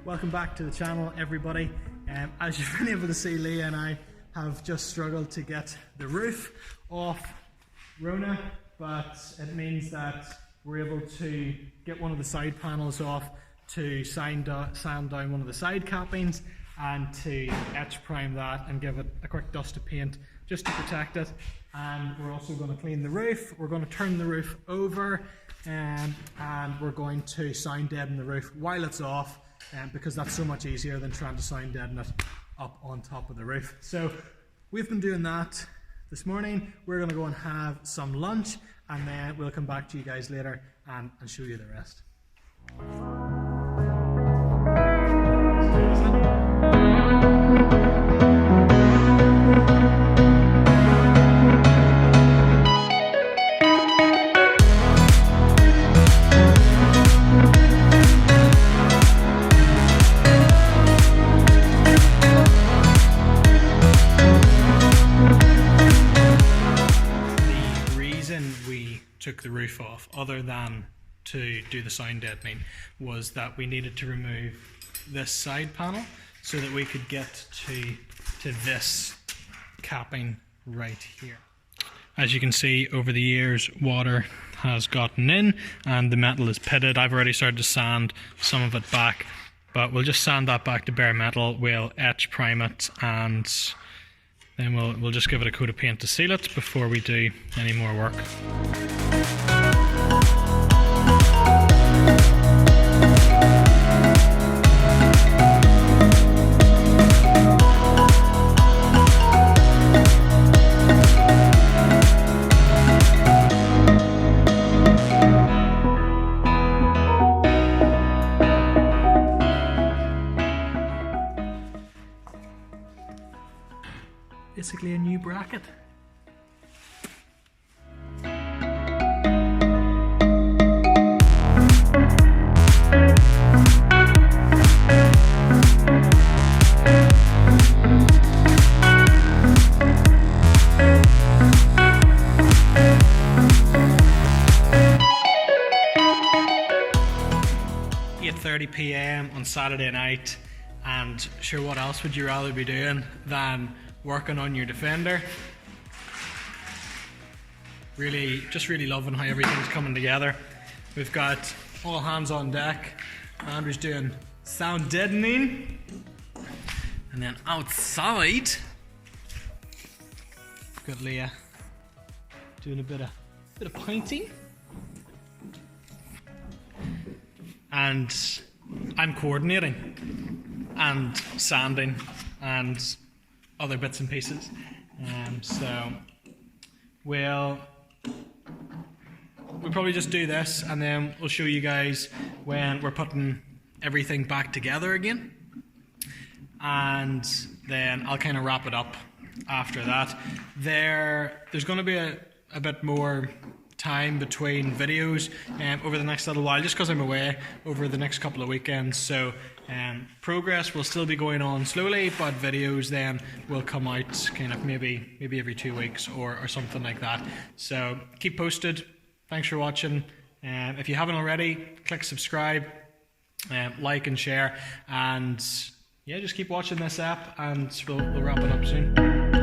Welcome back to the channel, everybody. As you've been able to see, Leah and I have just struggled to get the roof off Rona, but it means that we're able to get one of the side panels off, to sand down one of the side cappings, and to etch prime that and give it a quick dust of paint just to protect it. And we're also going to clean the roof. We're going to turn the roof over, and we're going to sound deaden the roof while it's off, because that's so much easier than trying to sound deaden it up on top of the roof. So we've been doing that this morning. We're going to go and have some lunch, and then we'll come back to you guys later and show you the rest. Took the roof off, other than to do the sound deadening, was that we needed to remove this side panel so that we could get to this capping right here. As you can see, over the years water has gotten in and the metal is pitted. I've already started to sand some of it back, but we'll just sand that back to bare metal. We'll etch prime it, and then we'll just give it a coat of paint to seal it before we do any more work. Basically a new bracket. At 8:30 p.m. on Saturday night, and sure, what else would you rather be doing than working on your Defender? Just really loving how everything's coming together. We've got all hands on deck. Andrew's doing sound deadening, and then outside we've got Leah doing a bit of painting, and I'm coordinating and sanding and other bits and pieces. So we'll probably just do this, and then we'll show you guys when we're putting everything back together again, and then I'll kind of wrap it up after that. There's going to be a bit more time between videos over the next little while, just because I'm away over the next couple of weekends. So progress will still be going on slowly, but videos then will come out kind of maybe every 2 weeks or something like that. So keep posted. Thanks for watching. If you haven't already, click subscribe, like and share, and yeah, just keep watching this app, and we'll wrap it up soon.